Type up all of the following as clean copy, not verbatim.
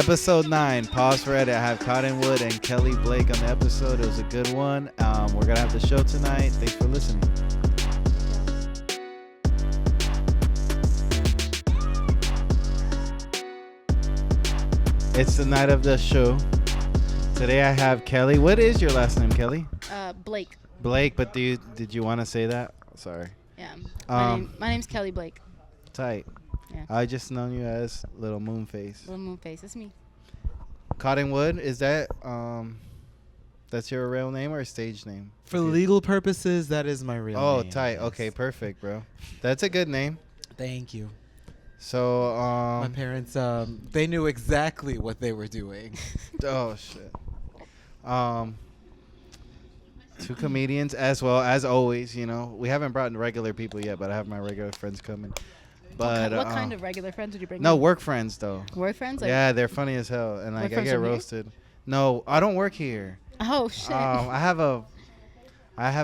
Episode 9, Pause for Edit. I have Cottonwood and Kelly Blake on the episode. It was a good one. We're going to have the show tonight. Thanks for listening. It's the night of the show. Today I have Kelly. What is your last name, Kelly? Blake. Blake, but did you want to say that? Sorry. Yeah. My name's Kelly Blake. Tight. Yeah. I just known you as Little Moonface. Little Moonface. That's me. Cottonwood, is that that's your real name or stage name? For legal purposes, that is my real name. Oh, tight. Yes. Okay, perfect, bro. That's a good name. Thank you. So, my parents, they knew exactly what they were doing. Oh shit. Two comedians as well as always. You know, we haven't brought regular people yet, but I have my regular friends coming. But What kind of regular friends would you bring? No, in? work friends though. Work friends? Like, Yeah, they're funny as hell, and like I friends get from here? roasted. No, I don't work here. Oh shit. I have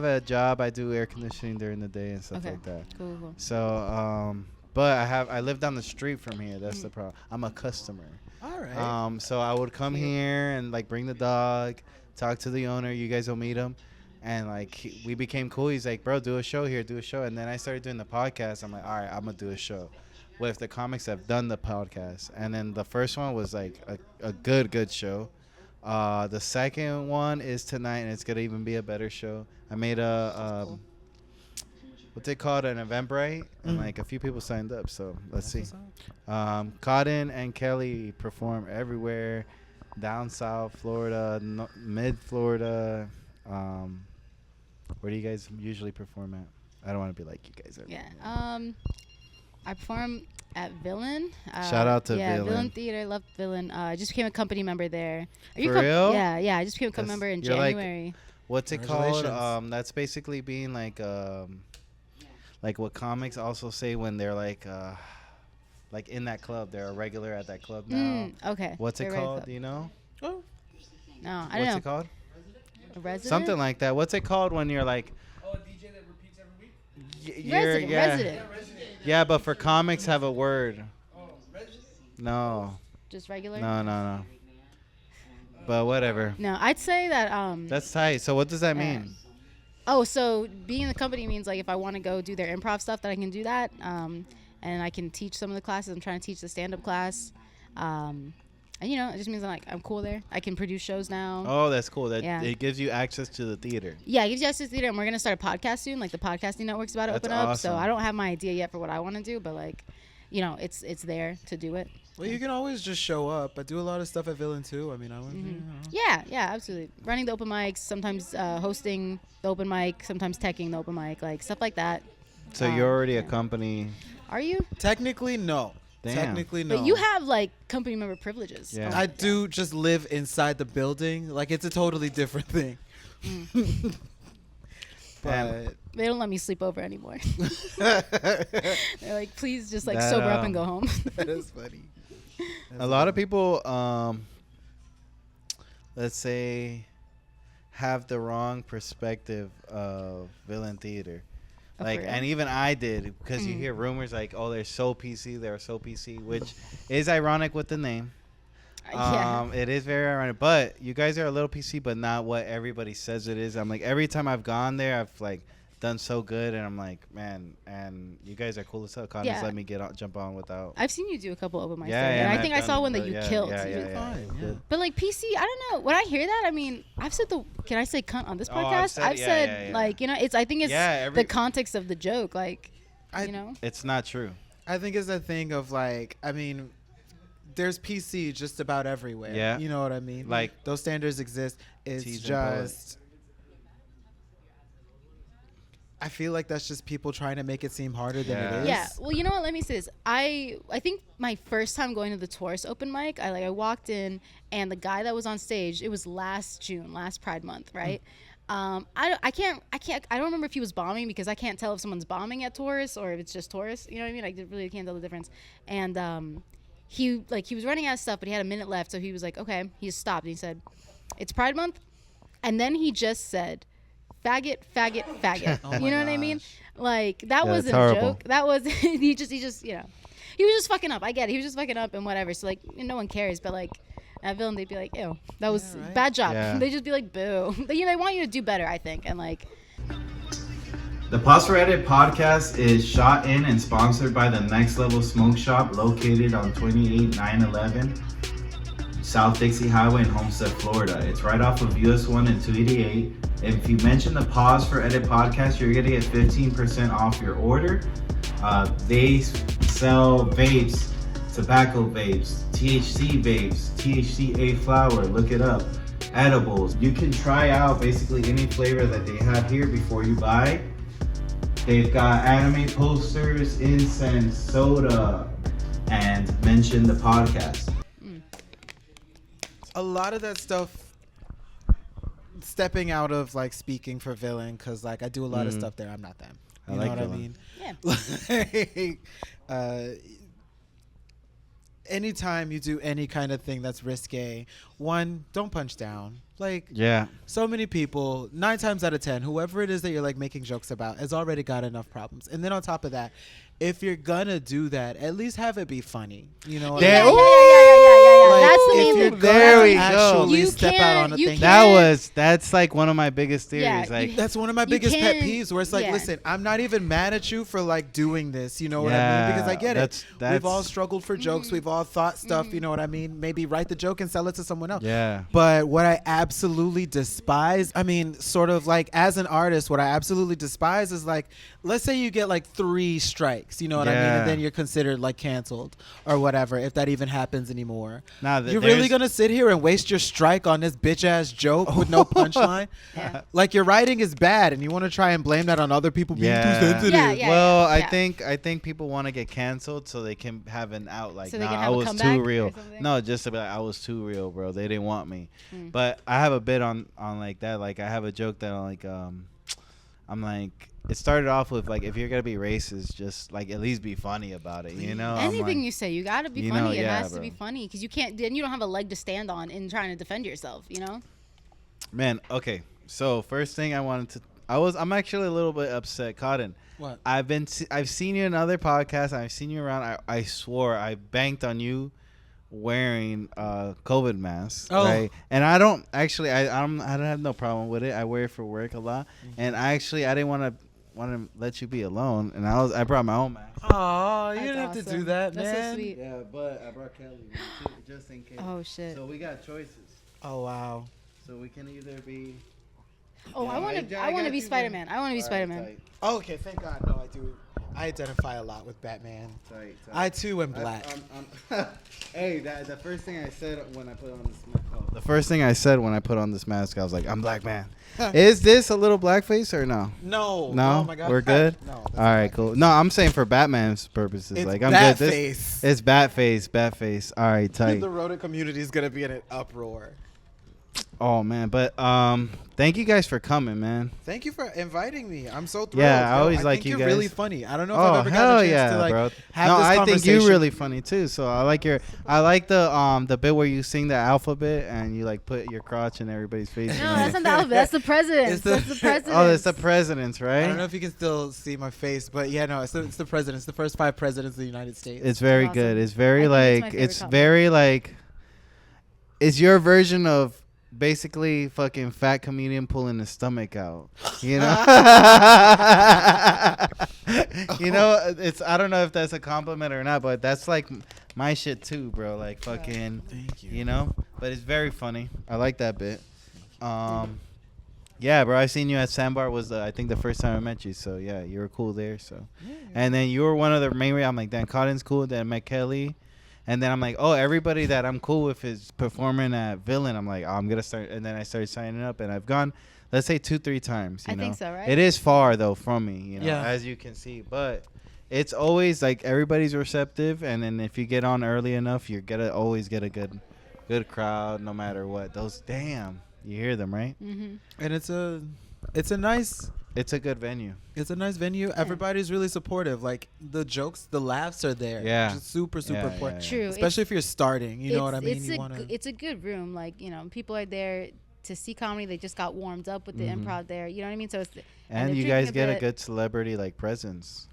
a job. I do air conditioning during the day and stuff like that. Cool. So, but I live down the street from here. That's the problem. I'm a customer. All right. So I would come here and like bring the dog, talk to the owner. You guys will meet him, and like we became cool. He's like, bro, do a show here, do a show. And then I started doing the podcast. I'm like, all right, I'm gonna do a show with the comics that have done the podcast. And then the first one was like a good show. The second one is tonight, and it's gonna even be a better show. I made a what's it called, an Eventbrite, and like a few people signed up. So let's see. Cotton and Kelly perform everywhere, down south Florida, mid Florida. Where do you guys usually perform at? I don't want to be like you guys are. Yeah. I perform at Villain. Shout out to yeah, Villain. Villain Theater. Love Villain. I just became a company member there. For real? Yeah. I just became a company member in January. What's it called? Congratulations. That's basically being like what comics also say when they're like in that club. They're a regular at that club now. Okay. What's it They're called? club. Do you know? Oh. No, I don't What's know. it called? A resident? Something like that. What's it called when you're like? Oh, a DJ that repeats every week? Resident. Yeah, but for comics have a word. Oh, resident? No. Just regular? No. But whatever. No, I'd say that That's tight. So what does that mean? Oh, so being in the company means like if I want to go do their improv stuff, that I can do that, and I can teach some of the classes. I'm trying to teach the stand-up class, and you know, it just means I'm cool there. I can produce shows now. Oh, that's cool. That Yeah. it gives you access to the theater. Yeah, it gives you access to theater, and we're gonna start a podcast soon. Like the podcasting network's about to That's open up, awesome. so I don't have my idea yet for what I want to do, but like, you know, it's there to do it. Well, you can always just show up. I do a lot of stuff at Villain too. I mean, I wouldn't. Yeah, absolutely. Running the open mics, sometimes hosting the open mic, sometimes teching the open mic, like stuff like that. So you're already a company. Are you? Technically, no. Damn. Technically, no. But you have like company member privileges. Yeah. I do just live inside the building. Like, it's a totally different thing. But They don't let me sleep over anymore. They're like, please just like That, sober up and go home. that is funny. A lot of people, let's say, have the wrong perspective of Villain Theater. Oh, Like, for real? and even I did, because you hear rumors like, oh, they're so PC, which is ironic with the name. Yeah. It is very ironic, but you guys are a little PC, but not what everybody says it is. I'm like, every time I've gone there, I've like done so good, and I'm like, man, and you guys are cool as hell. Connor's Yeah. let me jump on without. I've seen you do a couple open mics. Yeah, there, and I I've think I saw done- one that but you yeah, killed. Yeah, You yeah, did yeah, fine, yeah. yeah. But like PC, I don't know. When I hear that, I mean, I've said can I say cunt on this Oh, I've podcast? said- I've yeah, said yeah, yeah. like, you know, I think it's Yeah, the context of the joke, like, you know. It's not true. I think it's a thing of like, I mean, there's PC just about everywhere. Yeah. You know what I mean? Like, those standards exist. It's Tease and pull it. just. I feel like that's just people trying to make it seem harder than Yeah. it is. Yeah. Well, you know what? Let me say this. I think my first time going to the Taurus open mic, I walked in, and the guy that was on stage, it was last June, last Pride Month, right? I don't remember if he was bombing, because I can't tell if someone's bombing at Taurus or if it's just Taurus. You know what I mean? I really can't tell the difference. And he was running out of stuff, but he had a minute left, so he was like, okay. He just stopped and he said, "It's Pride Month," and then he just said, "Faggot, faggot, faggot." Oh you my know what I mean? gosh. Like that Yeah, wasn't it's a horrible. joke. That was he just you know. he was just fucking up. I get it. He was just fucking up and whatever. So like, no one cares. But like, at Villain, they'd be like, ew, that was right. bad job. Yeah. They just be like, boo. They want you to do better, I think. And like, The Pause for Edit podcast is shot in and sponsored by the Next Level Smoke Shop located on 28911 South Dixie Highway in Homestead, Florida. It's right off of US 1 and 288. If you mention the Pause for Edit podcast, you're going to get 15% off your order. They sell vapes, tobacco vapes, THC vapes, THCA flower, look it up, edibles. You can try out basically any flavor that they have here before you buy. They've got anime posters, incense, soda, and mention the podcast. A lot of that stuff, stepping out of like speaking for Villain, because like I do a lot of stuff there. I'm not them. You know what Villain. I mean? yeah. Anytime you do any kind of thing that's risque, one, don't punch down. Like, Yeah. so many people, 9 times out of 10, whoever it is that you're like making jokes about has already got enough problems. And then on top of that, if you're gonna do that, at least have it be funny. You know what Yeah. I mean? Yeah. Like, That's the if main you're thing. gonna There we go. actually You step out on a you thing. can't- That's like one of my biggest theories. Yeah, like, That's one of my You biggest pet can't- peeves where it's like, yeah. listen, I'm not even mad at you for like doing this. You know what I Yeah, mean? Because I get it. that's- We've all struggled for jokes. We've all thought stuff. You know what I mean? Maybe write the joke and sell it to someone else. yeah. But what I absolutely despise, I mean, sort of like as an artist, what I absolutely despise is like, let's say you get like 3 strikes, you know what I mean? Yeah. And then you're considered like canceled or whatever, if that even happens anymore. Nah, You're really going to sit here and waste your strike on this bitch ass joke with no punchline? Yeah. Like your writing is bad and you want to try and blame that on other people being Yeah. too sensitive. Yeah. Well, I yeah. think people want to get canceled so they can have an out. Like, So they nah, can I have a was comeback too or real. something? No, just to be like, I was too real, bro. They didn't want me. Mm. But I have a bit on like that. Like, I have a joke that I'm like, it started off with like, if you're gonna be racist, just like at least be funny about it, you know? I'm Anything like, you say, you gotta be you funny. know, It yeah, has to be bro. funny because you can't. Then you don't have a leg to stand on in trying to defend yourself. You know. man, okay. So first thing I'm actually a little bit upset, Cotton. What? I've seen you in other podcasts. I've seen you around. I swore I banked on you wearing COVID mask, Oh. right? And I don't actually. I don't have no problem with it. I wear it for work a lot, and I didn't want to let you be alone, and I brought my own mask. Oh, you That's didn't have to awesome. do that, That's man. so sweet. Yeah, but I brought Kelly too, just in case. Oh shit. So we got choices. Oh, wow. So we can either be. Oh, I want to. I want to got be you, Spider man. Man. I want to be Spider Man. Tight, Oh, okay, thank God. No, I do. I identify a lot with Batman. tight. I too am black. Hey, the first thing I said when I put on this mask. The first thing I said when I put on this mask, I was like, "I'm black man." Is this a little blackface or no? No. No, Oh my God. we're good. No. All right, cool. No, I'm saying for Batman's purposes. It's like I'm bat good. face. It's Batface. All right, tight. The rodent community is gonna be in an uproar. Oh man, but thank you guys for coming, man. Thank you for inviting me. I'm so thrilled. Yeah, I Yo, always like think you you're guys. really funny. I don't know if Oh I've ever hell gotten a chance yeah, to like bro! have No, this I think conversation. you're really funny too. So I like the bit where you sing the alphabet and you like put your crotch in everybody's face. No, and that's not the alphabet. That's the president. It's the- That's the president. Oh, that's the presidents, right? I don't know if you can still see my face, but yeah, no, it's the president. It's the first 5 presidents of the United States. It's very Awesome. good. It's very I think it's my like favorite it's compliment. very like it's your version of basically fucking fat comedian pulling his stomach out. You know? You know, it's I don't know if that's a compliment or not, but that's like my shit too, bro. Like fucking Thank you. you know? But it's very funny. I like that bit. Yeah, bro, I seen you at Sandbar was I think the first time I met you. So yeah, you were cool there. So, and then you were one of the main. I'm like, Dan Cotton's cool. Then I met Kelly, and then I'm like, oh, everybody that I'm cool with is performing at Villain. I'm like, oh, I'm gonna start. And then I started signing up, and I've gone, let's say 2-3 times. You I know? think so, right? It is far though from me, you know, Yeah. as you can see, but. It's always like everybody's receptive, and then if you get on early enough, you're gonna always get a good crowd, no matter what. Those damn, you hear them, right? Mm-hmm. And it's a nice venue. venue. Everybody's really supportive. Like the jokes, the laughs are there. Yeah. Which is super Yeah, important. yeah. True. Especially if you're starting. You know what I mean? It's You a want to. it's a good room. Like, you know, people are there to see comedy. They just got warmed up with the improv there. You know what I mean? So it's And they're you drinking guys get a bit. good celebrity like presence.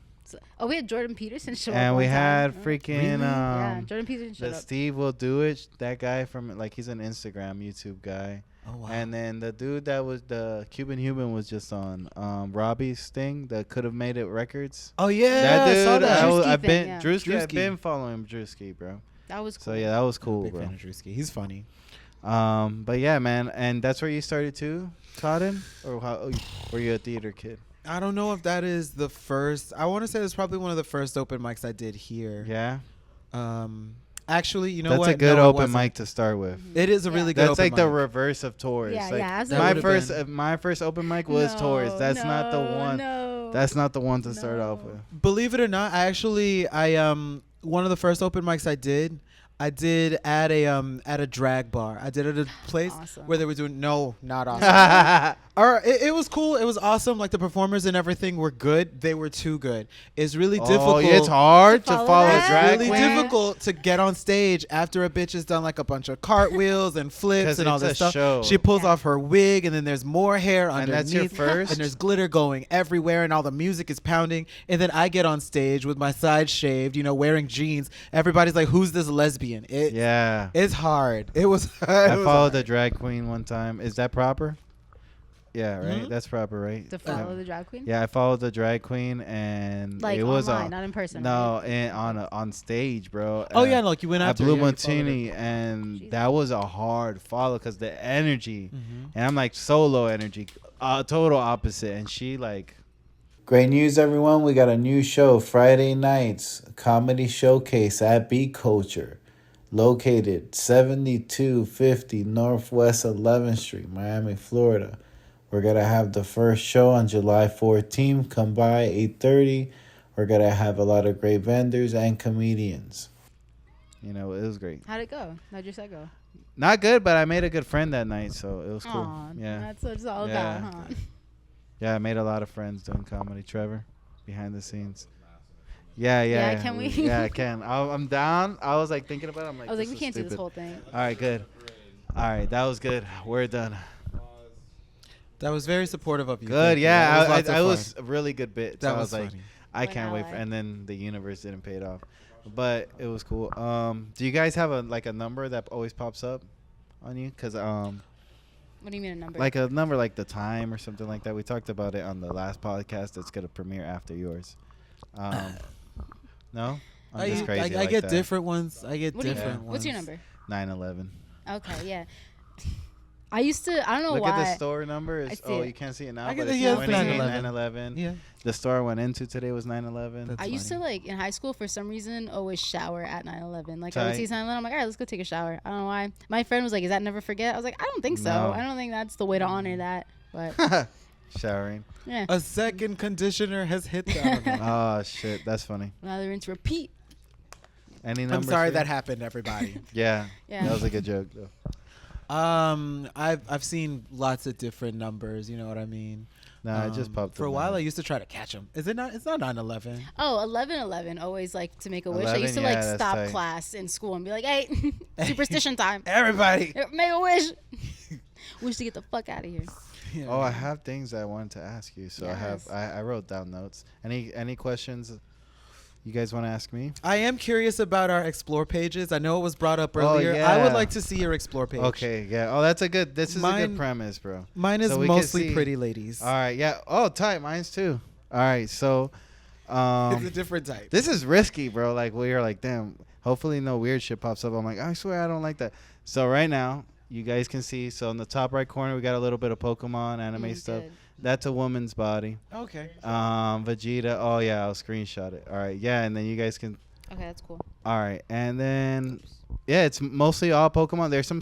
Oh, we had Jordan Peterson show up. And we one had time. freaking Yeah, Jordan Peterson showed the up. Steve will do it. That guy from like he's an Instagram YouTube guy. Oh wow. And then the dude that was the Cuban Human was just on Robbie's thing that could have made it records. Oh yeah, That I saw dude, that. Drewski I've thing, been yeah. Drewski. I've Drewski. been following Drewski, bro. That was cool. So yeah, that was cool, Big bro. fan of Drewski. He's funny. But yeah, man, and that's where you started too, Cotton, or how were you a theater kid? I don't know if that is the first. I want to say it's probably one of the first open mics I did here. Yeah, Actually, you know that's what? a good No, it open wasn't. mic to start with. It is a Yeah. really good. That's open like the mic. reverse of tours. Yeah, like yeah. That would've been- my first open mic was tours. That's not the one. No. That's not the one to start off No. with. Believe it or not, I one of the first open mics I did at a drag bar. I did it at a place Awesome. where they were doing not awesome. Or it was cool. It was awesome. Like the performers and everything were good. They were too good. It's really difficult. It's hard To to follow follow that? It's drag really queen. difficult to get on stage after a bitch has done like a bunch of cartwheels and flips 'Cause and all it's this a stuff. show. She pulls Yeah. off her wig and then there's more hair And underneath. that's your first? And there's glitter going everywhere and all the music is pounding. And then I get on stage with my sides shaved, wearing jeans. Everybody's like, "Who's this lesbian?" Yeah. It's hard. It was. I followed the drag queen one time. Is that proper? Yeah, right. Mhm. That's proper, right? To follow the drag queen? Yeah, I followed the drag queen, and Like it was online, not in person. no, right? and on stage, bro. Oh yeah, like you went at after Blue yeah, you followed her. Martini, and Jesus. that was a hard follow because the energy, Mhm. and I'm like so low energy, total opposite, and she like. Great news, everyone. We got a new show Friday nights, comedy showcase at Beat Culture, located 7250 Northwest 11th Street, Miami, Florida. We're going to have the first show on July 14th. Come by 8:30. We're going to have a lot of great vendors and comedians. You know, it was great. How'd it go? How'd your set go? Not good, but I made a good friend that night, so it was cool. Aw, Yeah. that's what it's all Yeah. about, huh? Yeah, I made a lot of friends doing comedy. Trevor, behind the scenes. Yeah, yeah. Yeah, can we? Yeah, I can. I'm down. I was like thinking about it. I'm like, I was like, this we is can't do this stupid. whole thing. All right, good. All right, that was good. We're done. That was very supportive of you. Good, Thank you. yeah. That lots of I fun. was a really good bit. So That I was was like, funny. I Like can't wait. ally. And then the universe didn't pay it off, but it was cool. Do you guys have a number that always pops up on you? Cause What do you mean a number? like a number like the time or something like that. We talked about it on the last podcast. That's gonna premiere after yours. No, I'm just crazy. I like get that. different ones. I get what do you, different ones. what's your number? 9/11. Okay, yeah. I used to, I don't know Look why. at the store number. I It's, see oh, it. you can't see it now, I but get it's the- yeah, 28, 9/11. 9/11. Yeah. The store I went into today was 9/11. That's I used to funny. like in high school for some reason always shower at 9/11. Like I would Tight. see 9/11, I'm like, all right, let's go take a shower. I don't know why. My friend was like, is that never forget? I was like, I don't think so. No. I don't think that's the way to honor that. But Showering. yeah, A second conditioner has hit the oven. Oh shit, that's funny. now they're into repeat. Any I'm numbers? sorry for you? that happened, everybody. Yeah, Yeah. that was a good joke though. I've seen lots of different numbers. You know what I mean? Nah, it just popped For up a while, now. I used to try to catch them. Is it not? It's not 9/11. Oh, 11/11, always like to make a wish. I 11, used to yeah, like that's stop tight. class in school and be like, hey, superstition time. Everybody. Make a wish. Wish to get the fuck out of here. Yeah. Oh, I have things I wanted to ask you. So Yes. I wrote down notes. Any questions you guys want to ask me? I am curious about our explore pages. I know it was brought up Oh, earlier. I would yeah. like to see your explore page. Okay, yeah. Oh, that's a good. This is a Mine- good premise, bro. Mine is So we can mostly see- pretty ladies. All right, yeah. Oh, tight. Mine's too. All right, so It's a different type. this is risky, bro. Like we are like, damn. Hopefully, no weird shit pops up. I'm like, I swear I don't like that. So right now, you guys can see. So in the top right corner, we got a little bit of Pokemon anime stuff. Good. That's a woman's body. Okay. Vegeta. Oh yeah, I'll screenshot it. All right, yeah, and then you guys can. Okay, that's cool. All right, and then yeah, it's mostly all Pokemon. There's some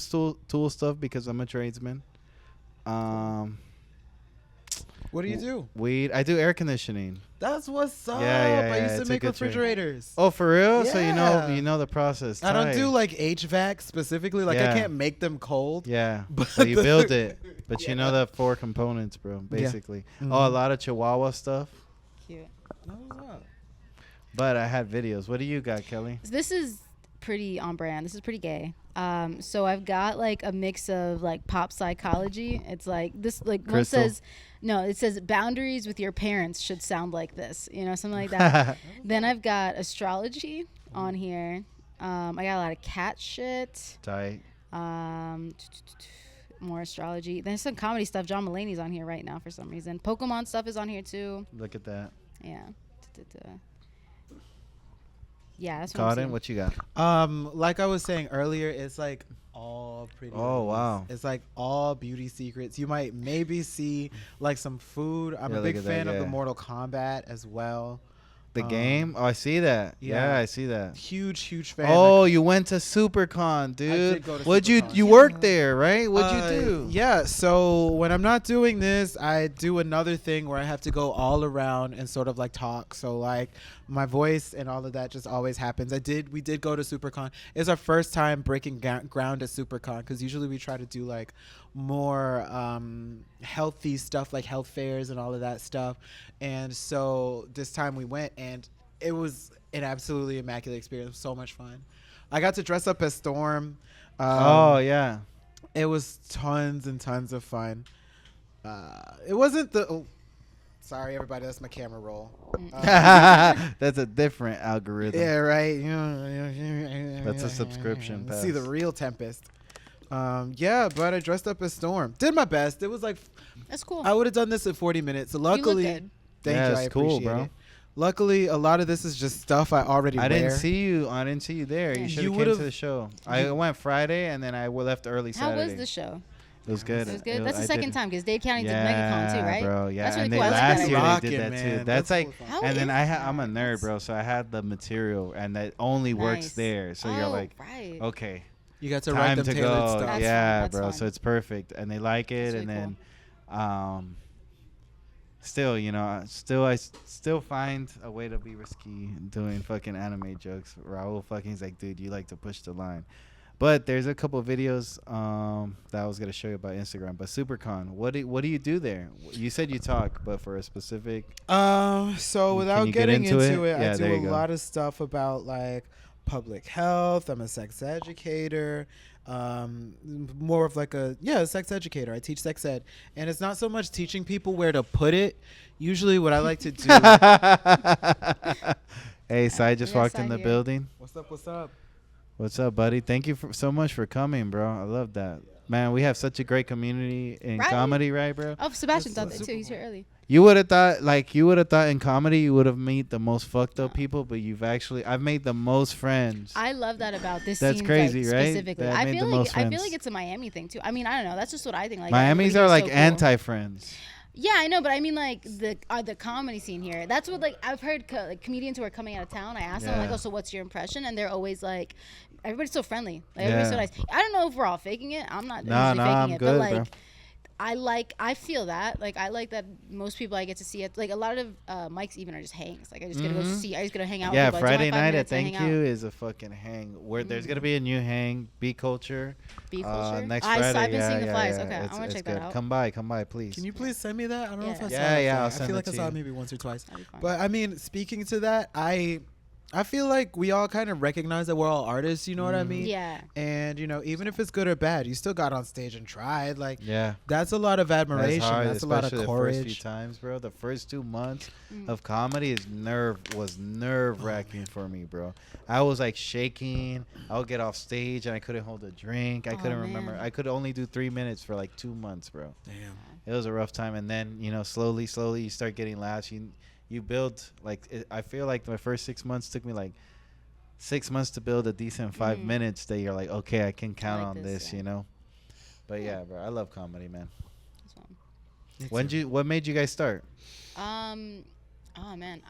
tool stuff because I'm a tradesman. What do you do? Weed. I do air conditioning. That's what's up. Yeah, I yeah, used to it's a make good trade. refrigerators. Oh, for real? So Yeah. you know the process. I don't Tight. do like HVAC specifically. Like Yeah. I can't make them cold. Yeah, But so you the- build it, but you know the 4 components, bro. Basically. Mhm. Oh, a lot of Chihuahua stuff. Cute. No, what's up? But I had videos. What do you got, Kelly? So this is pretty on brand. This is pretty gay. So I've got like a mix of like pop psychology. It's like this, like one Crystal. says, no, it says boundaries with your parents should sound like this, you know, something like that. Then I've got astrology on here. I got a lot of cat shit. Tight. More astrology. There's some comedy stuff. John Mulaney's on here right now for some reason. Pokemon stuff is on here too. Look at that. Yeah. Yeah, that's what I'm Cotton, seeing. what you got? Like I was saying earlier, it's like all pretty. Oh, ladies. wow. It's like all beauty secrets. You might maybe see like some food. I'm Yeah, a look big at that, fan of the yeah. Mortal Kombat as well. The game? Oh, I see that. Yeah, yeah. I see that. Huge fan. Oh, you went to SuperCon, dude. did go to What'd SuperCon. you worked there, right? What'd you do? Yeah, so when I'm not doing this, I do another thing where I have to go all around and sort of like talk. So like my voice and all of that just always happens. We did go to SuperCon. It's our first time breaking ground at SuperCon because usually we try to do like more healthy stuff like health fairs and all of that stuff. And so this time we went and it was an absolutely immaculate experience. It was so much fun. I got to dress up as Storm. Oh, yeah. It was tons and tons of fun. It wasn't the... Oh, sorry, everybody. That's my camera roll. That's a different algorithm. Yeah, right. That's a subscription pass. See the real Tempest. Yeah, but I dressed up as Storm. Did my best. It was like... That's cool. I would have done this in 40 minutes. So You look luckily... good. Thank Yeah, you. I it's cool, appreciate bro. it. Luckily, a lot of this is just stuff I already I wear. didn't see you there. Yeah. You should You have came to would've- the show. I went Friday and then I left early How Saturday. was the show? It was good. It was good. That's the I second did- time because Dade County did Yeah, MegaCon too, right? bro. Yeah, That's really and cool. they I like last that year idea. they did that Rockin', too. man. That's like, so fun. How and then is I'm a that? nerd, bro. So I had the material, and that only works Nice. there. So you're Oh, like, right. okay, You got to write time them to tailored go. stuff. That's Yeah, fun. bro. That's So fun. it's perfect, and they like it, That's and really then, still, I still find a way to be risky doing fucking anime jokes. Raul fucking's like, dude, you like to push the line. But there's a couple of videos that I was gonna show you about Instagram. But SuperCon, what do you do there? You said you talk, but for a specific. So Can without you get getting into into it? it, Yeah, I there do you a go. lot of stuff about like public health. I'm a sex educator. More of like a sex educator. I teach sex ed, and it's not so much teaching people where to put it. Usually, what I like to do. Hey, Sai just Yes, walked I in the hear. building. What's up? What's up? What's up, buddy? Thank you so much for coming, bro. I love that. Man, we have such a great community in Right? comedy, right, bro? Oh, Sebastian That's thought that too. He's here early. You would have thought in comedy you would have meet the most fucked up people, but I've made the most friends. I love that about this That's scene, crazy, like, right? specifically. That I made feel the like most friends. it's a Miami thing too. I mean, I don't know. That's just what I think. Like Miami's everybody are here is like so cool. anti-friends. Yeah, I know, but I mean, like the comedy scene here. That's what like I've heard like comedians who are coming out of town. I ask them like, Yeah. oh, so what's your impression? And they're always like, everybody's so friendly. Like, everybody's so Yeah. nice. I don't know if we're all faking it. I'm not Nah, usually nah, faking I'm it, good, but bro. like. I feel that. Like, I like that most people I get to see it. Like, a lot of mics even are just hangs. Like, I just get to go see. I just get to hang out Yeah, with people. I do my Friday 5 night at minutes and Thank hang You out. is a fucking hang. Where there's gonna be a new hang, Beat Culture. Beef culture? Next I've Friday. been yeah, seeing the yeah, flyers. yeah. Okay, I It's- want to it's check that good. out. Come by, please. Can you please send me that? I don't know if I Yeah. saw Yeah, it. yeah, I'll I send feel it like I to saw you. it maybe once or twice. That'd be fun. But I mean, speaking to that, I feel like we all kind of recognize that we're all artists. You know what I mean? Yeah. And even if it's good or bad, you still got on stage and tried. Like, Yeah. that's a lot of admiration. Hard, That's a lot of especially the first few courage. times, bro. The first 2 months Mm. of comedy was nerve wracking for me, bro. I was like shaking. I would get off stage and I couldn't hold a drink. I Oh, couldn't remember. man. I could only do 3 minutes for like 2 months, bro. Damn. It was a rough time, and then slowly you start getting laughs. You build I feel like my first 6 months took me like 6 months to build a decent 5 minutes that you're like, okay, I can count like on this, this, yeah. But yeah, bro, I love comedy, man. That's fun. What made you guys start? Oh man,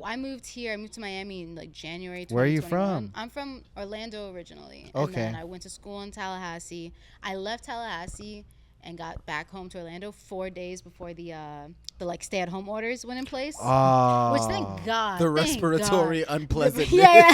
I moved here. I moved to Miami in like January 2021. Where are you from? I'm from Orlando originally. Okay. And then I went to school in Tallahassee. I left Tallahassee and got back home to Orlando 4 days before the like stay-at-home orders went in place. Oh, Which thank God. The thank respiratory God. unpleasantness. Yeah.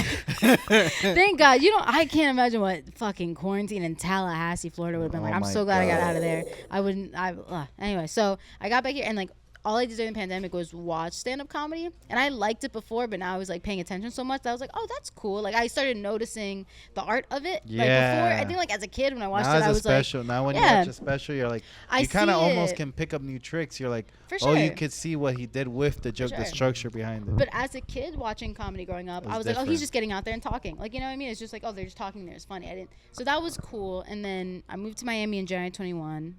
Thank God. I can't imagine what fucking quarantine in Tallahassee, Florida would have been like. Oh I'm my so glad I got God. out of there. Anyway, so I got back here and like all I did during the pandemic was watch stand-up comedy, and I liked it before, but now I was like paying attention so much that I was like, oh, that's cool. Like I started noticing the art of it. Like before, I think like as a kid when I watched now it, as I a was special. like, Now when you yeah. watch a special, you're like, I you kind of see almost it. can pick up new tricks. You're like, For oh, you sure. could see what he did with the joke, the sure. structure behind it. But as a kid watching comedy growing up, It was I was like, oh, different. he's just getting out there and talking. Like, you know what I mean? It's just like, oh, they're just talking there. It's funny. I didn't. So that was cool. And then I moved to Miami in January 21.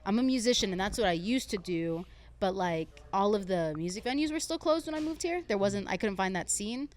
I'm a musician, and that's what I used to do. But like all of the music venues were still closed when I moved here. I couldn't find that scene.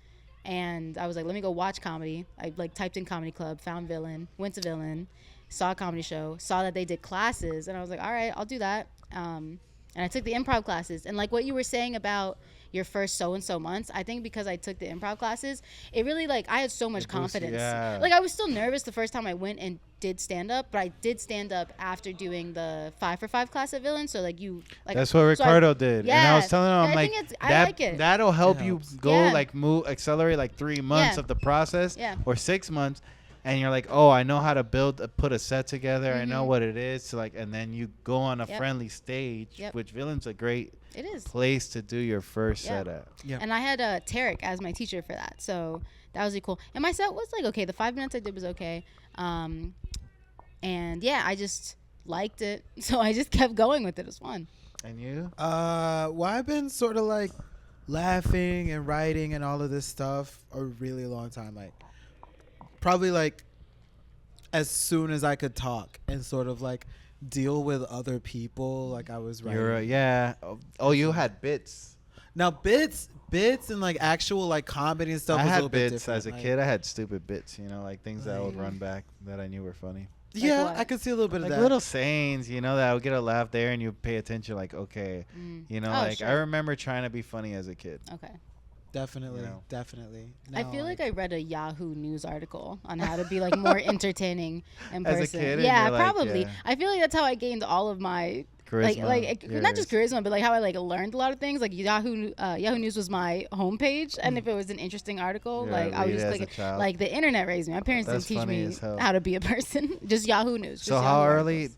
And I was like, let me go watch comedy. I like typed in comedy club, found Villain, went to Villain, saw a comedy show, saw that they did classes, and I was like, all right, I'll do that. And I took the improv classes. And like what you were saying about your first so-and-so months, I think because I took the improv classes, it really like I had so much confidence. Yeah. Like I was still nervous the first time I went and did stand-up, but I did stand-up after doing the 5 for 5 class at Villain. So like you like That's what so Ricardo did. And I was telling him, I'm I like, think I like it. that'll help It you helps. go Yeah. like accelerate like 3 months Yeah. of the process Yeah. or 6 months. And you're like, oh, I know how to put a set together. I know Mhm. what it is. So like, and then you go on a Yep. friendly stage, Yep. which Villain's a great It is. place to do your first Yeah. set at. Yeah. And I had Tarek as my teacher for that. So that was really cool. And my set was like, okay, the 5 minutes I did was okay. And yeah, I just liked it. So I just kept going with it. It was fun. And you? Well, I've been sort of like laughing and writing and all of this stuff a really long time. Like, probably like as soon as I could talk and sort of like deal with other people, like I was writing. Yeah. Oh, you had bits. Now bits and like actual like comedy and stuff. I was a had little bit bits different. as a Like, kid. I had stupid bits, like things that I would Like- run back that I knew were funny. Yeah, what? I could see a little bit Like of that. little sayings, that I would get a laugh there and you pay attention like, okay. Oh, I sure. remember trying to be funny as a kid. Okay. Definitely, You know. definitely. I Now, feel like I read a Yahoo News article on how to be like more entertaining in As a person. kid, and Yeah, you're like, probably. yeah. I feel like that's how I gained all of my Charisma. not just charisma, but like how I like learned a lot of things. Like Yahoo News was my homepage, and if it was an interesting article, Yeah, like I would read it just as click a it. child. Like the internet raised me. My parents That's didn't teach funny me as hell. how to be a person. Just Yahoo News. So just how Yahoo early? articles.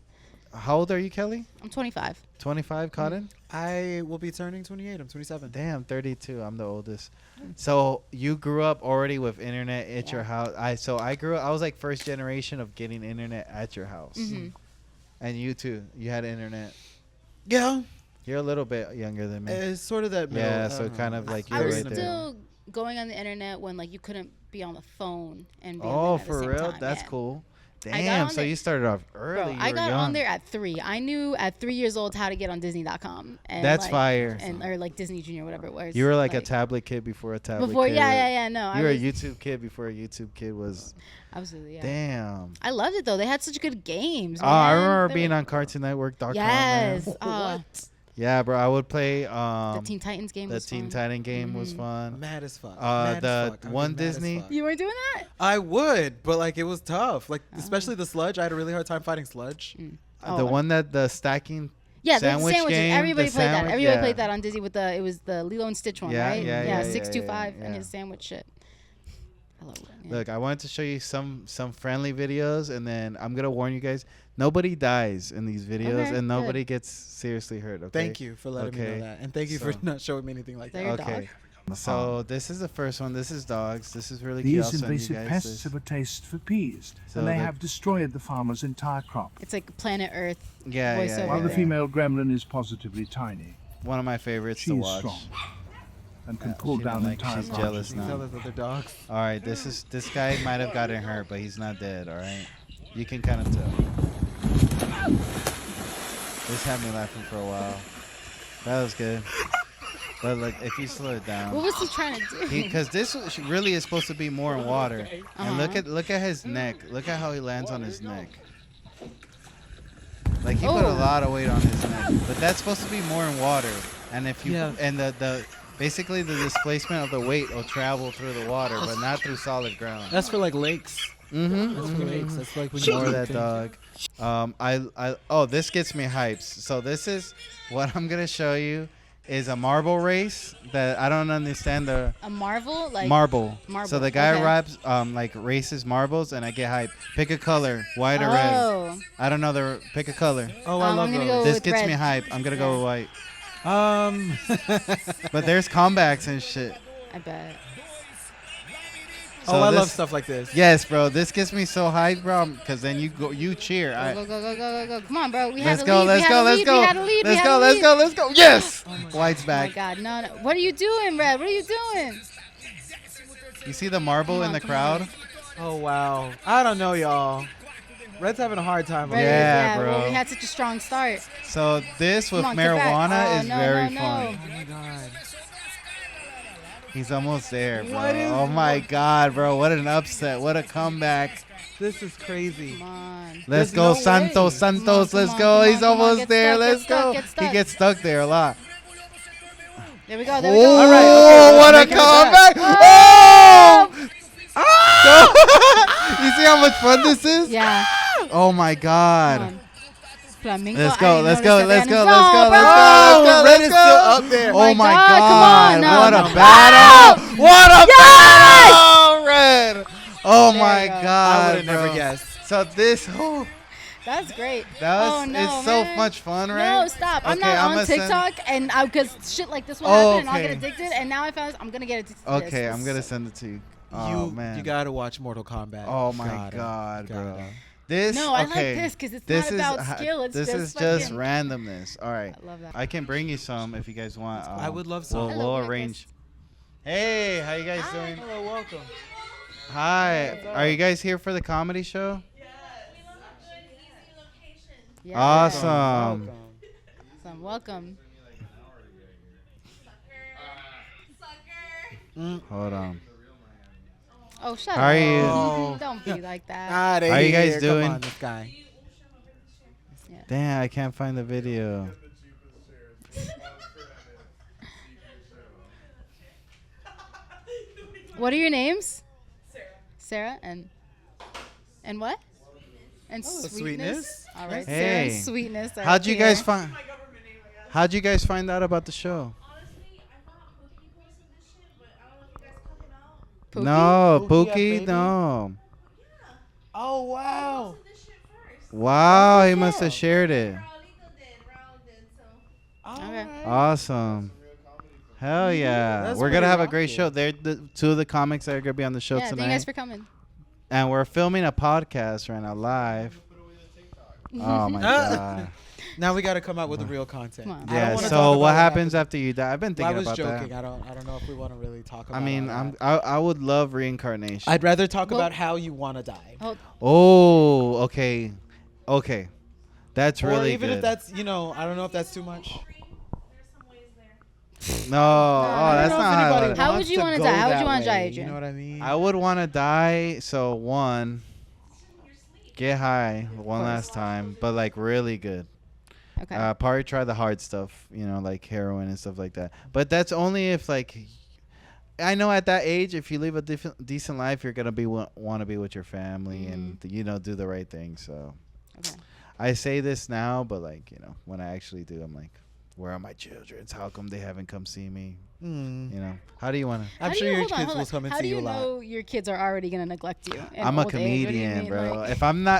How old are you, Kelly? I'm 25. 25, Cotton? I will be turning 28. I'm 27. Damn, 32. I'm the oldest. So you grew up already with internet at your house. I grew up. I was like first generation of getting internet at your house. Mhm. And you too. You had internet. Yeah, You're a little bit younger than me. it's sort of that. Middle, Yeah, I so don't know. kind of like It's you're I very was right in the there. middle. still going on the internet when like you couldn't be on the phone and be on the Oh, internet at the for same real? time. That's Yeah. cool. got Damn. on So there- you started off early. Bro, You I were got young. on there at 3. I knew at 3 years old how to get on Disney.com. And That's like, fire. And or like Disney Junior, whatever it was. You were like a tablet kid before a tablet before. kid. Yeah. No, You were I a was, YouTube kid before a YouTube kid was. absolutely. Yeah. Damn. I loved it though. They had such good games. Oh, I man. remember They being were- on CartoonNetwork.com. Yes. Man. Yeah, bro. I would play The Teen Titans game the was Teen fun. Titan game was Mhm. fun. Mad as fuck. the Mad as fuck. I would be one mad as Disney- fuck. You were doing that? I would, but like it was tough. Like Oh. especially the sludge. I had a really hard time fighting sludge. The one that the stacking. Yeah, the sandwich sandwiches. game, Everybody the played that. sandwich, Everybody yeah. played that on Disney with it was the Lilo and Stitch one, Yeah, right? yeah, 625 yeah, and yeah. his sandwich shit. I love it. Yeah. Look, I wanted to show you some friendly videos, and then I'm gonna warn you guys: nobody dies in these videos, Okay, and nobody good. gets seriously hurt. Okay. Thank you for letting me Okay. know that, and thank you So- for not showing me anything like There that. you go. Okay. So this is the first one. This is dogs. This is really cute. These I'll send you invasive guys pests this. have a taste for peas, So and they the- have destroyed the farmer's entire crop. It's like Planet Earth. Yeah, voiceover. yeah, While the yeah. female gremlin is positively tiny, One of my favorites she to is watch. strong and can Yeah, pull she down don't like- entire she's branches. jealous You can tell now. those other dogs. All right, this guy might have gotten hurt, but he's not dead. All right, you can kind of tell. This had me laughing for a while. That was good. But like, if you slow it What down, was he trying to do? because this really is supposed to be more in water. And Uh-huh. look at his neck. Look at how he lands on his neck. Like he put a Oh. lot of weight on his neck, but that's supposed to be more in water. And if you Yeah. and the basically the displacement of the weight will travel through the water, but not through solid ground. That's for like lakes. Mm-hmm. That's for lakes. That's like when you More do that things. dog. This gets me hyped. So this is what I'm gonna show you is a marble race that I don't understand the A Marvel? Like marble. marble, So the guy okay. raps like races marbles and I get hyped. Pick a color, white or red. Oh. I don't know pick a color. Oh, I I'm love gonna those. go This with gets me red. hype. I'm gonna go with white. But there's comebacks and shit. I bet. So I this- love stuff like this. Yes, bro. This gets me so hyped, bro. Because then you cheer. Go, go, go, go, go, go. Come on, bro. We had Let's a go. lead. Let's we go. had a Let's lead. go. We had a lead. Let's we go. had a Let's lead. go. Let's go. Yes. White's Oh back. my God, no, no. What are you doing, Red? What are you doing? You see the marble Come in on, the come crowd? on. Oh wow. I don't know, y'all. Red's having a hard time. Red, with Yeah, this. bro. Well, we had such a strong start. So this with Come on, get back. marijuana Oh, is no, very no, fun. no. Oh my god. He's almost there, bro. What is- Oh my God, bro! What an upset! What a comeback! This is crazy. Come on. Let's There's go, no way. Santos! Santos! Come Let's on, go! come on, He's come on. almost Get there. stuck, Let's get stuck, go! get He stuck. gets stuck there a lot. There we go. There we go. Oh, All right, okay, what a let's make it comeback! back. Oh! Ah! You see how much fun this is? Yeah. Oh my Come God! on. Flamingo. Let's I go! didn't Let's notice go! that Let's they go! had Let's a- go! No, Let's bro. go! Let's go! Red Let's is go! still up there. Oh my God, come God! on, no. What a Come battle! What a battle, Red! Oh There my you go. God! I would have never bro. guessed. So this, oh, That's great. that was, oh, no, it's so man. much fun, right? No, stop. I'm Okay, not I'ma on send- TikTok, and because shit like this will Oh, happen, and I'll get okay. addicted. And now I found I'm gonna get addicted to this. Okay, I'm This gonna is- send it to you. Oh you man. you gotta watch Mortal Kombat. Oh my Gotta, God, bro. gotta. This. No, I like okay. this 'cause it's this not about is, skill, it's this just is just fucking- randomness. All right. I love that. I can bring you some if you guys want. I would love some. We'll, Hello, we'll Marcus. arrange. Hey, how you guys doing? Hello, welcome. Hi. Are you guys here for the comedy show? Yeah. Awesome. Welcome. Hold on. Oh, shut How are up. you? Oh. Don't be like that. Outta How you guys here. doing? Come on, this guy. Damn, I can't find the video. What are your names? Sarah and what? And sweetness. Sweetness. All right, Hey. Sarah and sweetness. are How'd up you here. guys find? How'd you guys find out about the show? Honestly, I thought Pookie posted this shit, but I don't know if you guys caught it out. Pookie? No, Pookie Pookie, has baby? no. Oh wow. Posted this shit first. Wow, he must have shared it. Raulito did, so. Okay. Awesome. Hell yeah. That's We're going to pretty have a great rocket. show. They're the two of the comics that are going to be on the show Yeah, thank you tonight. guys for coming. And we're filming a podcast right now live. Oh my God. Now we gotta come out with the real content. Come on. I don't Yeah, wanna talk so about what happens after- after you die? I've been Well, I thinking was about joking. that. I don't know if we want to really talk about. I mean, all that. I would love reincarnation. I'd rather talk Well- about how you want to die. Oh, okay. Okay. That's Or really even good. if that's, I don't know if that's too much. There's some ways there. No, oh, that's not how I would. How would you wanna die? How would you wanna die, You Adrian? know what I mean? I would want to die. So one, get high one last time, but like really good. Okay. Probably try the hard stuff, like heroin and stuff like that. But that's only if like, I know at that age, if you live a decent life, you're gonna be want to be with your family and do the right thing. So, Okay. I say this now, but like when I actually do, I'm like, where are my children? How come they haven't come see me? How do you want to? I'm How do sure you- your hold on, kids hold will on. come and How see do you you a lot. know your kids are already gonna neglect you? in I'm a old age? What do you comedian, mean? bro. Like-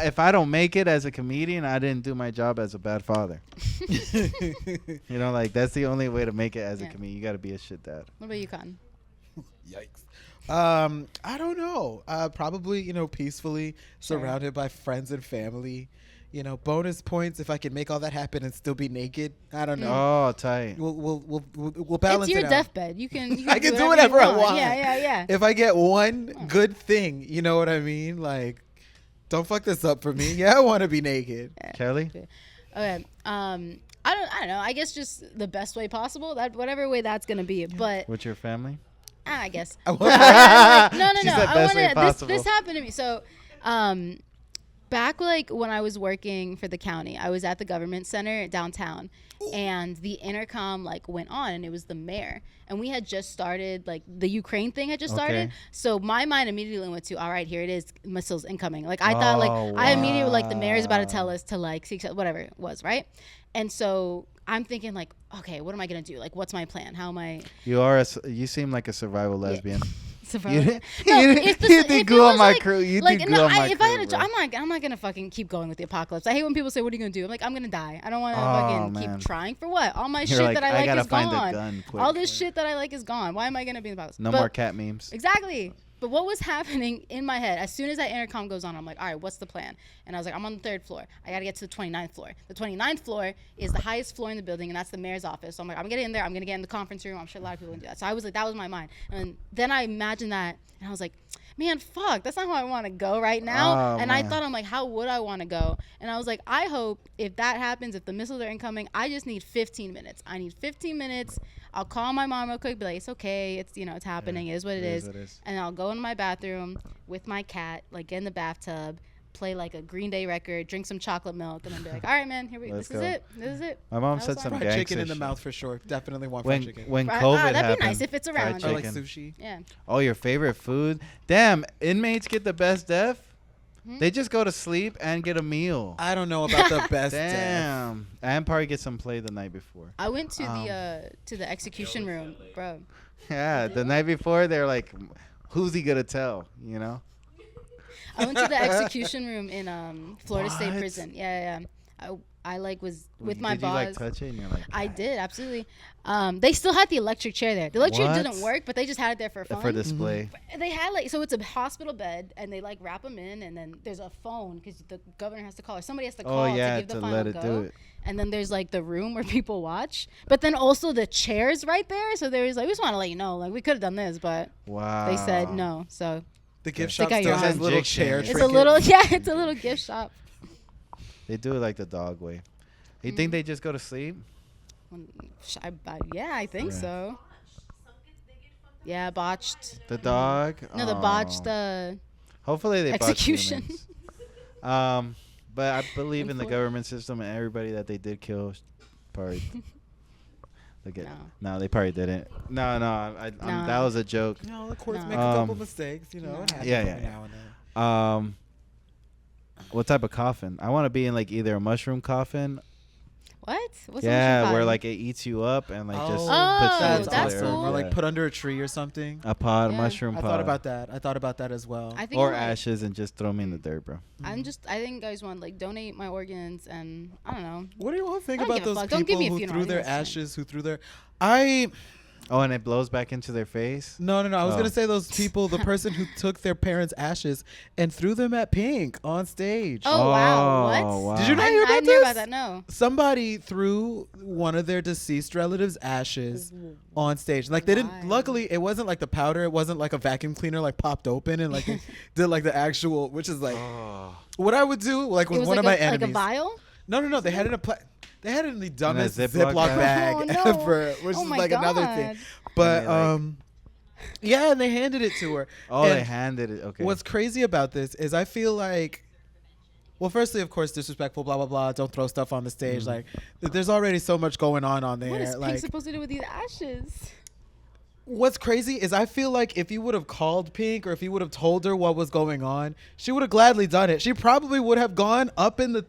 If I don't make it as a comedian, I didn't do my job as a bad father. Like that's the only way to make it as a Yeah. comedian. You got to be a shit dad. What about you, Cotton? Yikes. I don't know. Probably, peacefully surrounded by friends and family. Bonus points if I can make all that happen and still be naked. I don't know. Oh, tight. We'll balance It's your it out. deathbed. You can. I can do whatever I you want. Yeah. If I get one good thing, you know what I mean? Like, don't fuck this up for me. Yeah, I want to be naked. Kelly? Okay. I don't know. I guess just the best way possible. That whatever way that's gonna be. But With your family? I guess. I want- No. She said I best way want to. possible. This happened to me. So, back like when I was working for the county, I was at the government center downtown, and the intercom like went on, and it was the mayor, and we had just started like the Ukraine thing had just started. Okay. So my mind immediately went to, all right, here it is, missiles incoming. Like I thought, like Oh, I immediately were like the mayor's about to wow. tell us to like seek whatever it was, right? And so I'm thinking like, okay, what am I gonna do? Like, what's my plan? How am I? You seem like a survival lesbian. You didn't, No, you if didn't, the- you if did it good on was my like- crew. You like, did no, good on my if crew. I had bro. I'm not gonna fucking keep going with the apocalypse. I hate when people say, "What are you gonna do?" I'm like, I'm gonna die. I don't want to Oh, fucking man. keep trying for what? All my You're shit like, that I I like gotta is find a gone. gun quick. All this shit that I like is gone. Why am I gonna be in the apocalypse? No But- more cat memes. Exactly. But what was happening in my head, as soon as that intercom goes on, I'm like, all right, what's the plan? And I was like, I'm on the 3rd floor. I got to get to the 29th floor. The 29th floor is the highest floor in the building, and that's the mayor's office. So I'm like, I'm getting in there. I'm going to get in the conference room. I'm sure a lot of people can do that. So I was like, that was my mind. And then I imagined that, and I was like, man, fuck, that's not how I want to go right now. Oh, and I man. thought, I'm like, how would I want to go? And I was like, I hope if that happens, if the missiles are incoming, I just need 15 minutes. I need 15 minutes. I'll call my mom real quick, be like, it's okay. It's, it's happening. It is what it is. what it is. And I'll go in my bathroom with my cat, like get in the bathtub, play like a Green Day record, drink some chocolate milk, and then be like, all right, man, here we go. Let's This go. is it. This is it. My mom That said was some fun. Fried gangster chicken in the shit. mouth for sure. Definitely want When fried chicken. when Fried- COVID that'd be happened, nice if it's fried around. I like chicken. sushi. Yeah. Oh, your favorite food? Damn, inmates get the best death. They just go to sleep and get a meal. I don't know about the best death. Damn, and probably get some play the night before. I went to the execution room, bro. Yeah, the night before they're like, who's he gonna tell? You know? I went to the execution room in Florida State What? Prison. Yeah. I like was with my Did boss. you like touch it? And you're like, I did, absolutely. They still had the electric chair there. The electric chair What? didn't work, but they just had it there for fun. for display. They had like, so it's a hospital bed, and they like wrap them in, and then there's a phone because the governor has to call or somebody has to call Oh yeah, to give the to final let it go. do it. And then there's like the room where people watch, but then also the chairs right there. So there was like, we just want to let you know, like we could have done this, but Wow. they said no. So The gift Stick shop out still your has arm. little Injection. chair It's it's trinkets. a little, yeah, it's a little gift shop. They do it like the dog way. You think they just go to sleep? Yeah, I think Yeah. so. Yeah, botched. The dog? No, the Oh. botched. Hopefully they botch execution. humans. But I believe in the government system and everybody that they did kill. Probably. Look at no, they probably didn't. No, No. that was a joke. No, the courts No. make a couple Um, mistakes. It No. happens Yeah, every yeah. now and then. What type of coffin? I want to be in like either a mushroom coffin. What? What's Yeah, the where like it eats you up and like just Oh, puts you that's into that's the awesome. cool. Or like Yeah. put under a tree or something. a pod, Yeah. mushroom I pod. thought about that. I thought about that as well. I think Or I'm, like, ashes and just throw me in the dirt, bro. I think I just want like donate my organs and I don't know. What do you all think I don't about give a those fuck. Don't give people me a who funeral. threw their That's fine. ashes, who threw their... I... Oh, and it blows back into their face. No. I was Oh. going to say those people, the person who took their parents' ashes and threw them at Pink on stage. Oh, wow. Oh, What? wow. Did you not I hear about didn't hear this? about that. No. Somebody threw one of their deceased relatives' ashes on stage. Like they didn't. Why? Luckily, it wasn't like the powder. It wasn't like a vacuum cleaner like popped open and like they did like the actual, which is like Oh. what I would do like It with was one like of my like a enemies. vial. No. They had it in a they had it in the dumbest Ziploc Ziploc bag Oh, no. ever, which Oh is my like another thing. God. But And they, like- yeah, and they handed it to her. Oh, And they handed it. Okay. What's crazy about this is I feel like, well, firstly, of course, disrespectful, blah blah blah. Don't throw stuff on the stage. Like, there's already so much going on there. What is Pink like, supposed to do with these ashes? what's crazy is I feel like if you would have called Pink or if you would have told her what was going on, she would have gladly done it. She probably would have gone up in the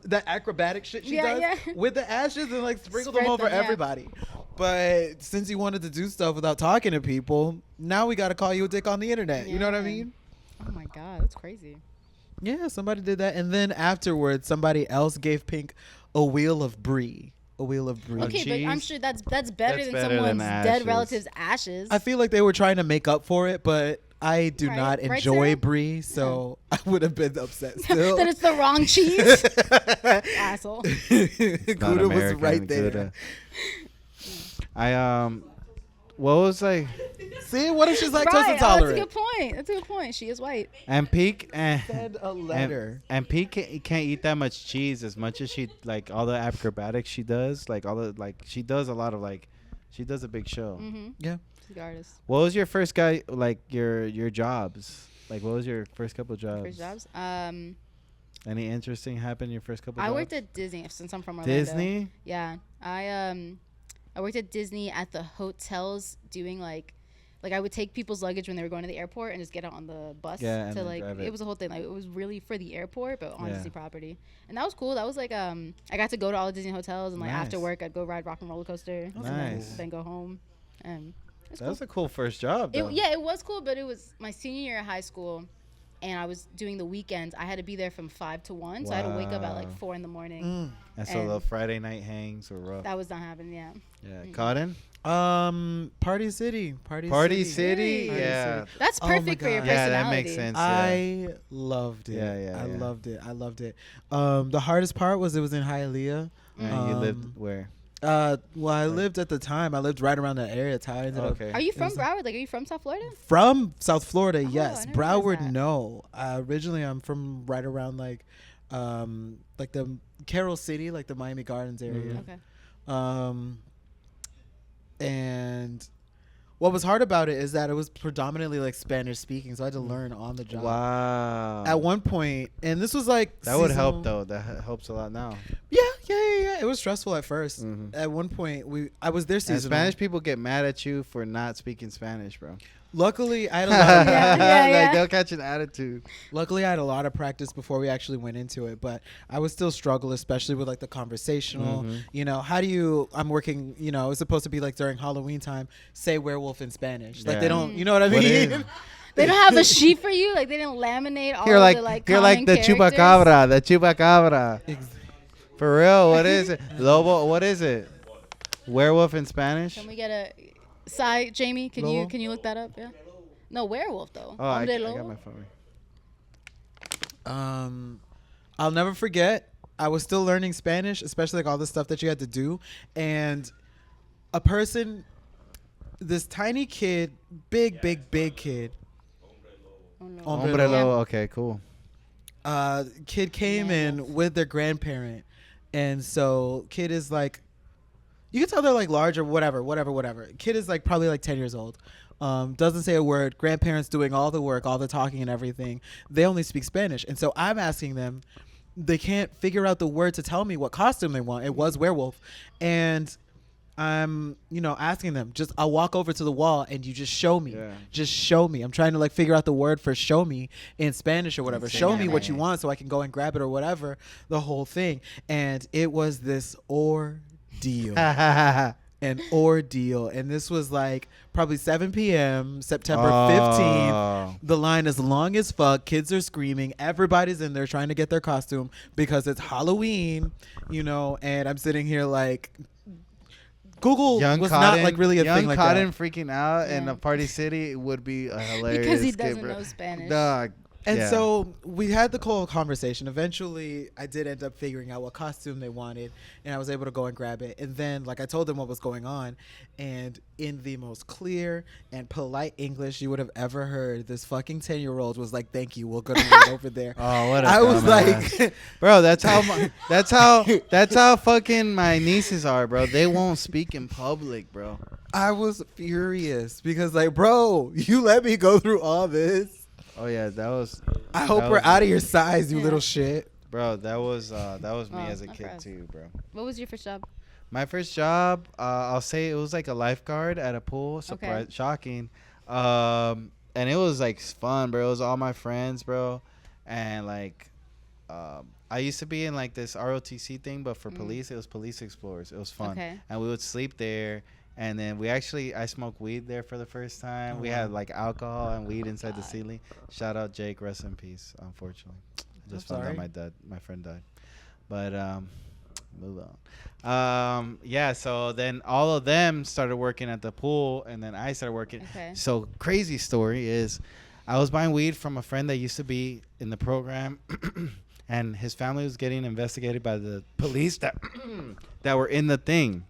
that acrobatic shit she Yeah, does yeah. with the ashes and like sprinkled Spread them over them, yeah. everybody. But since you wanted to do stuff without talking to people, now we got to call you a dick on the internet. You know what I Yeah. mean? Oh my God, that's crazy. Yeah, somebody did that, and then afterwards, somebody else gave Pink a wheel of brie. A wheel of brie. Okay, but I'm cheese? sure that's better That's than better than someone's dead ashes. relative's ashes. I feel like they were trying to make up for it, but I do Right. not Right, enjoy Sarah? brie, so I would have been upset still. then it's the wrong cheese. Asshole. Not Gouda was American, right there. Gouda. What was like, See, what if she's lactose Right. Oh, that's a intolerant? good point. That's a good point. She is white. and Peak, Send a letter. and Peak can't eat that much cheese as much as she like all the acrobatics she does, like all the like she does a lot of like, she does a big show. Mm-hmm. Yeah. She's the artist. What was your first guy like your jobs? Like what was your first couple jobs? First jobs. Any interesting happened in your first couple I jobs? worked at Disney since I'm from Orlando. Disney? Yeah. I worked at Disney at the hotels doing like I would take people's luggage when they were going to the airport and just get out on the bus Yeah, and to then like drive it it. was a whole thing. Like it was really for the airport but on Yeah. Disney property. And that was cool. That was like I got to go to all the Disney hotels and like after Nice. work I'd go ride rock and roller coaster. Nice. And then go home. And It's That was cool. a cool first job, though. It was cool, but it was my senior year of high school, and I was doing the weekends. I had to be there from 5 to 1, so I had to wake up at like Wow. 4 in the morning. And so the and- Friday night hangs were rough. That was not happening. Yeah, Yeah. Cotton? Party City. Party City? Party Yeah. that's Oh my perfect for your God. Yeah, personality. that makes sense. I loved it. Yeah, I yeah. loved it. I loved it. The hardest part was it was in Hialeah. And you lived where? Well, I lived at the time. I lived right around that area. It's how I ended up Okay. Are you from was- Broward? Like, are you from South Florida? from South Florida. I Yes, never realized Broward. that. No. Originally, I'm from right around like the Carroll City, like the Miami Gardens area. Okay. And what was hard about it is that it was predominantly like Spanish speaking, so I had to learn on the job. Wow. At one point, and this was like That would help, seasonal- though. That helps a lot now. Yeah. It was stressful at 1st. Mhm. At one point, I was there And seasonal. Spanish people get mad at you for not speaking Spanish, bro. Luckily, I had a lot of Yeah. Like, they'll catch an attitude. Luckily, I had a lot of practice before we actually went into it, but I would still struggle, especially with like the conversational. Mhm. You know, how do you? I'm working. You know, it's supposed to be like during Halloween time. Say werewolf in Spanish. Like Yeah. they don't. You know what I What mean? is- They don't have a sheet for you. Like, they didn't laminate all You're of like, the like. you're like the common characters? chupacabra. The chupacabra. For real, what is it? Lobo, what is it? Werewolf in Spanish? Can we get a side, Jamie? Can Lobo? you look that up? Yeah. No, werewolf though. Oh, I Hombre got lobo. my phone. I'll never forget. I was still learning Spanish, especially like all the stuff that you had to do, and a person, this tiny kid, big kid. Oh, no. Hombre lobo. Okay, cool. Kid came in with their grandparent, and so kid is like, you can tell they're like large or whatever. Kid is like probably like 10 years old. Doesn't say a word. Grandparents doing all the work, all the talking and everything. They only speak Spanish, and so I'm asking them. They can't figure out the word to tell me what costume they want. It was werewolf, and I'm, asking them. Just I'll walk over to the wall and you just show me. Yeah. Just show me. I'm trying to like figure out the word for show me in Spanish or whatever. Show me what you want so I can go and grab it or whatever. The whole thing, and it was this ordeal. An ordeal, and this was like probably 7 p.m. September 15th. The line is long as fuck. Kids are screaming. Everybody's in there trying to get their costume because it's Halloween, and I'm sitting here like Google was not like really a thing like Cotton that. freaking out in Yeah. a Party City would be a hilarious Because he skit, doesn't bro. know Spanish. Dog. And Yeah. so we had the whole conversation. Eventually, I did end up figuring out what costume they wanted, and I was able to go and grab it. And then, like, I told them what was going on, and in the most clear and polite English you would have ever heard, this fucking 10-year-old was like, "Thank you, we're gonna wait over there." Oh, what a I was dumbass. like, Bro, that's how fucking my nieces are, bro. They won't speak in public, bro. I was furious because, like, bro, you let me go through all this. Oh yeah, that was. I hope that we're was- out of your size, you Yeah. little shit. Bro, that was me Oh, as a that's kid rough. too, bro. What was your first job? My first job, I'll say it was like a lifeguard at a pool. Surprise, shocking. And it was like fun, bro. It was all my friends, bro. And like, I used to be in like this ROTC thing, but for police, it was Police Explorers. It was fun. Okay. And we would sleep there. And then I smoked weed there for the first time. We had like alcohol and weed inside the ceiling. Shout out Jake, rest in peace. Unfortunately, I just found sorry. out my friend died. But move on. Yeah. So then all of them started working at the pool, and then I started working. Okay. So crazy story is, I was buying weed from a friend that used to be in the program, and his family was getting investigated by the police that that were in the thing.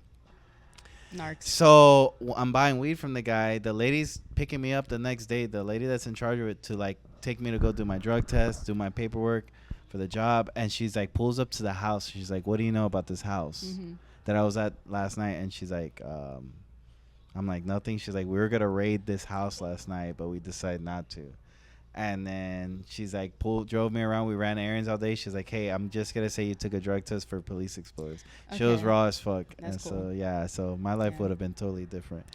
Narcs. So I'm buying weed from the guy. The lady's picking me up the next day. The lady that's in charge of it to like take me to go do my drug test, do my paperwork for the job. And she's like pulls up to the house. She's like, "What do you know about this house that I was at last night?" And she's like, I'm like, "Nothing." She's like, "We were gonna raid this house last night, but we decided not to." And then she's like, drove me around. We ran errands all day. She's like, "Hey, I'm just gonna say you took a drug test for Police Explorers." She was Okay. raw as fuck. That's and cool. so yeah, so my life Yeah. would have been totally different.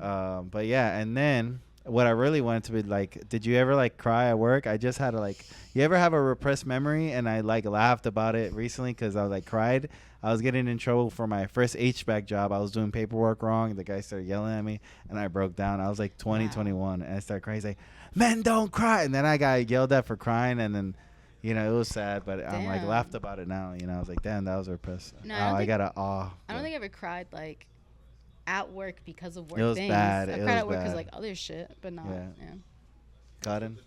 But yeah, and then what I really wanted to be like, did you ever like cry at work? I just had to like, you ever have a repressed memory? And I like laughed about it recently because I was like cried. I was getting in trouble for my first HVAC job. I was doing paperwork wrong. The guy started yelling at me and I broke down. I was like 20, Wow. 21, and I started crying. He's like, men don't cry. And then I got yelled at for crying, and then, you know, it was sad, but I'm like Damn. laughed about it now. You know, I was like, damn, that was repressed. No, I think- got a awe. I don't think I ever cried like at work because of work It was things. bad. I It cried was at work because bad. like other shit, but not. Yeah. Yeah. Got him.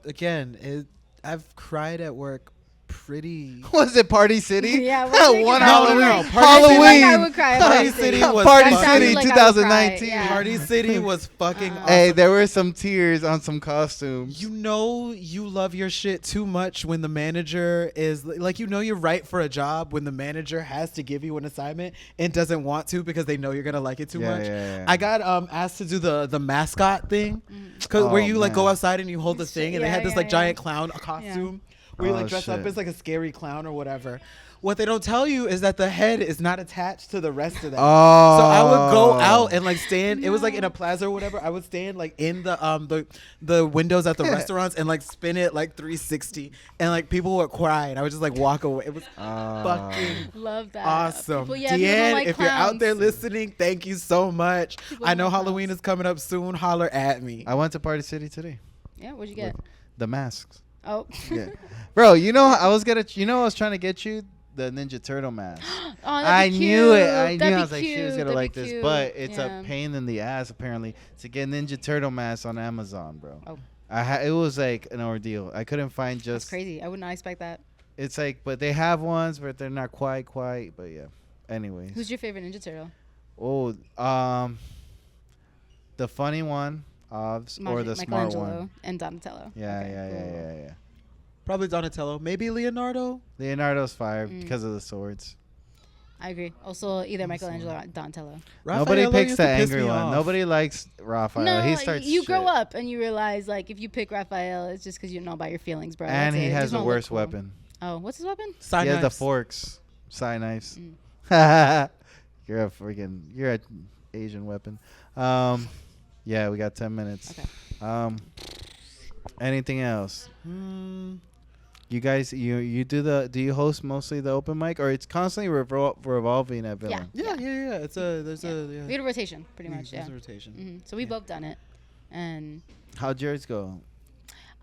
Again, I've cried at work pretty. Was it Party City? Yeah, what One do you think Halloween. about- Party City. Halloween. I would cry at Party Party City City. was Party fun. That City sounded like I would cry, 2019. yeah. Party City was fucking awesome. Hey, there were some tears on some costumes. You know you love your shit too much when the manager is like, you know, you're right for a job when the manager has to give you an assignment and doesn't want to because they know you're gonna like it too Yeah, much. yeah, yeah. I got asked to do the mascot thing, cause Oh, where you like go man. outside and you hold the thing, and they Yeah, had this yeah, like yeah. giant clown costume where you Oh, like dress up shit. as like a scary clown or whatever. What they don't tell you is that the head is not attached to the rest of that. Oh. So I would go out and like stand. It was like in a plaza or whatever. I would stand like in the windows at the restaurants and like spin it like 360, and like people would cry, and I would just like walk away. It was fucking Love that. awesome. People, yeah, people don't Deanne, like if you're out there clowns. listening, thank you so much. People I don't know like Halloween clowns. is coming up soon. Holler at me. I went to Party City today. Yeah, what'd you get? The masks. Oh. Yeah. Bro, you know I was trying to get you the Ninja Turtle mask. Oh, I that'd be knew it. cute. I knew That'd I be was like, she was cute. gonna That'd like be this, cute. but it's Yeah. a pain in the ass apparently to get Ninja Turtle masks on Amazon, bro. Oh. It was like an ordeal. I couldn't find That's just. crazy. I would not expect that. It's like, but they have ones, but they're not quite. But yeah. Anyways. Who's your favorite Ninja Turtle? Oh, the funny one, Ovs, or the smart Michelangelo one. and Donatello. Yeah, Okay, yeah, cool. yeah. Probably Donatello. Maybe Leonardo. Leonardo's fire because of the swords. I agree. Also, either Michelangelo or Donatello. Nobody Raffaello picks used the to piss angry me one. off. Nobody likes Raphael. No, He starts you grow shit. up and you realize, like, if you pick Raphael, it's just because you don't know about your feelings, bro. And That's he it. It has just the won't look worst cool. weapon. Oh, what's his weapon? Side He has the knives. forks, side knives. Mm. You're an Asian weapon. Yeah, we got 10 minutes. Okay. Anything else? You guys, you do you host mostly the open mic, or it's constantly revolving at Villain? Yeah. It's there's a We had a rotation, pretty much. there's Yeah. a rotation. So we both done it, and How'd yours go?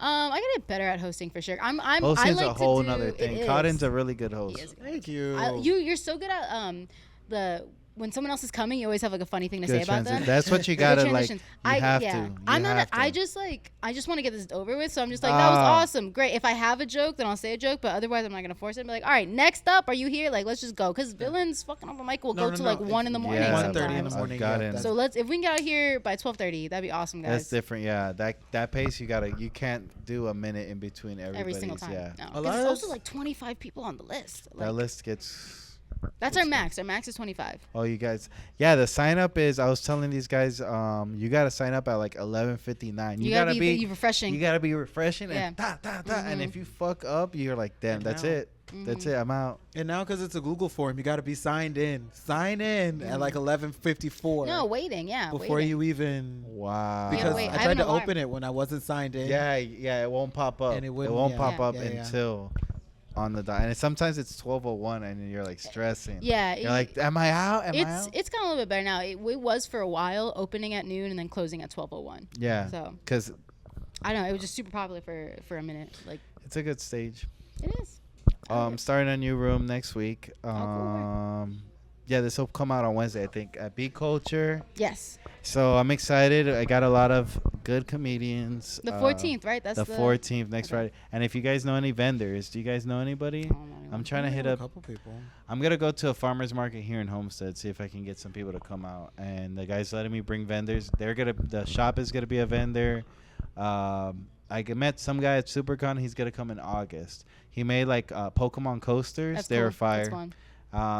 I gotta get better at hosting for sure. I Hosting's like a whole to do, nother it thing. is. Cotton's a really good He host. is good. Thank you. You're so good at the when someone else is coming, you always have like a funny thing to say Good about transition. them. That's what you Good gotta like. transitions. You have yeah. to. You I'm not. have to. I just want to get this over with. So I'm just like, that was Ah. awesome, great. If I have a joke, then I'll say a joke. But otherwise, I'm not gonna force it. Be like, all right, next up, are you here? Like, let's just go. Cause villains fucking open mic will No, go no, to no. like 1 in the morning. Yeah. 1:30 in the sometimes. morning. I've got yeah, in. that's- So if we can get out here by 12:30, that'd be awesome, guys. That's different. Yeah, that pace you can't do a minute in between everybody's. Every single time. Yeah, No. A 'Cause lot there's of also us- like 25 people on the list. that Like, list gets. that's our max. Our max is 25. Oh, you guys. Yeah, the sign up is. I was telling these guys. You gotta sign up at like 11:59. You gotta be refreshing. You gotta be refreshing Yeah. and and if you fuck up, you're like, damn, And that's now- it. That's it. I'm out. And now, because it's a Google form, you got to be signed in. Sign in at like 11:54. No, waiting. Yeah. before waiting. you even. Wow. Because wait, I I have tried an to alarm. open it when I wasn't signed in. Yeah, it won't pop up. And it it wouldn't, won't yeah. pop Yeah. up Yeah, yeah. until on the dot. And sometimes it's 12:01, and you're like stressing. Yeah. You're like, am I out? Am I out? It's gotten a little bit better now. It was for a while opening at noon and then closing at 12:01. Yeah. So Because I don't know. It was just super popular for a minute. Like it's a good stage. it is. I like it. Starting a new room next week. cool. Yeah, this will come out on Wednesday, I think, at Beat Culture. Yes. So I'm excited. I got a lot of good comedians. The 14th, right? That's the 14th next okay. Friday. And if you guys know any vendors, do you guys know anybody? I'm trying to hit a up. couple people. I'm gonna go to a farmers market here in Homestead, see if I can get some people to come out. And the guy's letting me bring vendors. The shop is gonna be a vendor. Met some guy at SuperCon. He's gonna come in August. He made like Pokemon coasters. That's They cool. were fire. That's fun.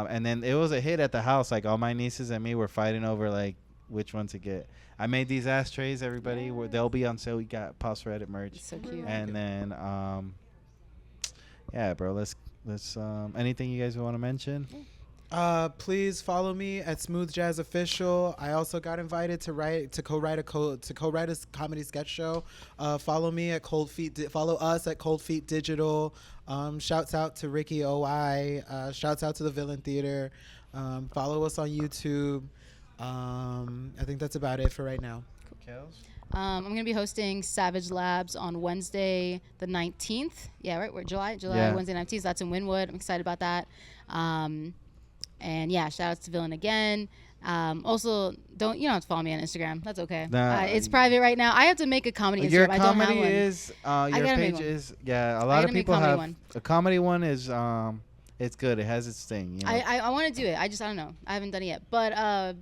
And then it was a hit at the house. Like all my nieces and me were fighting over like which one to get. I made these ashtrays. Everybody, they'll be on sale. We got Pulse Reddit merch. It's so cute. And then, yeah, bro. Let's anything you guys want to mention? Please follow me at smoothjazzofficial. I also got invited to co-write a comedy sketch show. Follow me at follow us at Cold Feet Digital. Shouts out to Ricky OI. Shouts out to the Villain Theater. Follow us on YouTube. I think that's about it for right now. I'm going to be hosting Savage Labs on Wednesday the 19th. Yeah, right? We're July Yeah. Wednesday 19th. That's in Wynwood. I'm excited about that. And yeah, shout outs to Villain again. Also, you don't have to follow me on Instagram. That's okay. Nah, It's private right now. I have to make a comedy Your Instagram. I don't have comedy one. is your gotta make page one. is a lot gotta of make people comedy have one. a comedy one is it's good. It has its thing. You know? I want to do it. I don't know. I haven't done it yet. But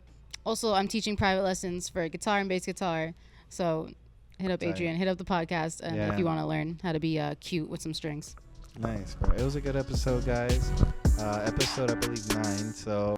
also, I'm teaching private lessons for guitar and bass guitar. So hit up Tight. Adrien. Hit up the podcast, and Yeah. if you want to learn how to be cute with some strings. Nice, bro. It was a good episode, guys. Episode I believe 9. So.